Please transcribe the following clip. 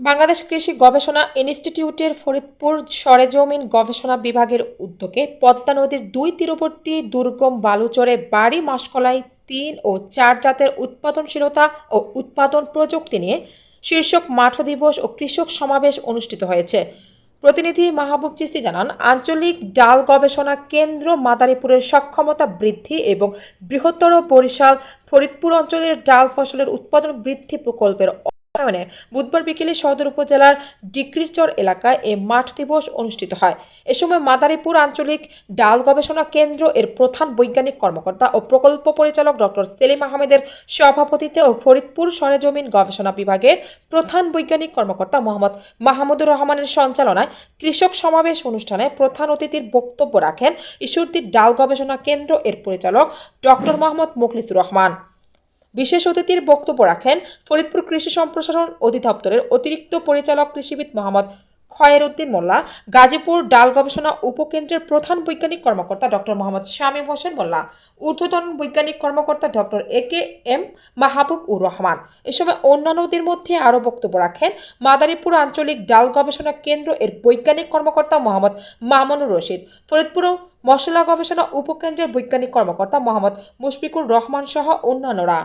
বাংলাদেশ কৃষি গবেষণা ইনস্টিটিউটের ফরিদপুর সরেজমিন গবেষণা বিভাগের উদ্যোগে পদ্মা নদীর দুই তীরবর্তী দুর্গম বালুচরে বাড়ি মাসকলাই ৩ ও ৪ জাতের উৎপাদনশীলতা ও উৎপাদন প্রযুক্তি নিয়ে শীর্ষক মাঠ দিবস ও কৃষক সমাবেশ অনুষ্ঠিত হয়েছে। প্রতিনিধি মাহবুব চিস্তি জানান, আঞ্চলিক ডাল গবেষণা কেন্দ্র মাদারীপুরের সক্ষমতা বৃদ্ধি এবং বৃহত্তর বরিশাল ফরিদপুর অঞ্চলের ডাল ফসলের উৎপাদন বৃদ্ধি প্রকল্পের বুধবার বিকেলে সদর উপজেলার ডিক্রিরচর এলাকায় এ মাঠ দিবস অনুষ্ঠিত হয়। এ সময় মাদারীপুর আঞ্চলিক ডাল গবেষণা কেন্দ্র এর প্রধান বৈজ্ঞানিক কর্মকর্তা ও প্রকল্প পরিচালক ডক্টর সেলিম আহমেদের সভাপতিত্বে ও ফরিদপুর সরেজমিন গবেষণা বিভাগের প্রধান বৈজ্ঞানিক কর্মকর্তা মোহাম্মদ মাহমুদুর রহমানের সঞ্চালনায় কৃষক সমাবেশ অনুষ্ঠানে প্রধান অতিথির বক্তব্য রাখেন ঈশ্বরদীর ডাল গবেষণা কেন্দ্র এর পরিচালক ডক্টর মোহাম্মদ মুখলিসুর রহমান। বিশেষ অতিথির বক্তব্য রাখেন ফরিদপুর কৃষি সম্প্রসারণ অধিদপ্তরের অতিরিক্ত পরিচালক কৃষিবিদ মোহাম্মদ খয়েরউদ্দিন মোল্লা, গাজীপুর ডাল গবেষণা উপকেন্দ্রের প্রধান বৈজ্ঞানিক কর্মকর্তা ডক্টর মোহাম্মদ শামীম হোসেন মোল্লা, ঊর্ধ্বতন বৈজ্ঞানিক কর্মকর্তা ডক্টর এম মাহবুব উর রহমান। এ সময় অন্যান্যদের মধ্যে আরও বক্তব্য রাখেন মাদারীপুর আঞ্চলিক ডাল গবেষণা কেন্দ্র এর বৈজ্ঞানিক কর্মকর্তা মোহাম্মদ মামুনুর রশিদ, ফরিদপুর মশলা গবেষণা উপকেন্দ্রের বৈজ্ঞানিক কর্মকর্তা মোহাম্মদ মুশফিকুর রহমান সহ অন্যান্যরা।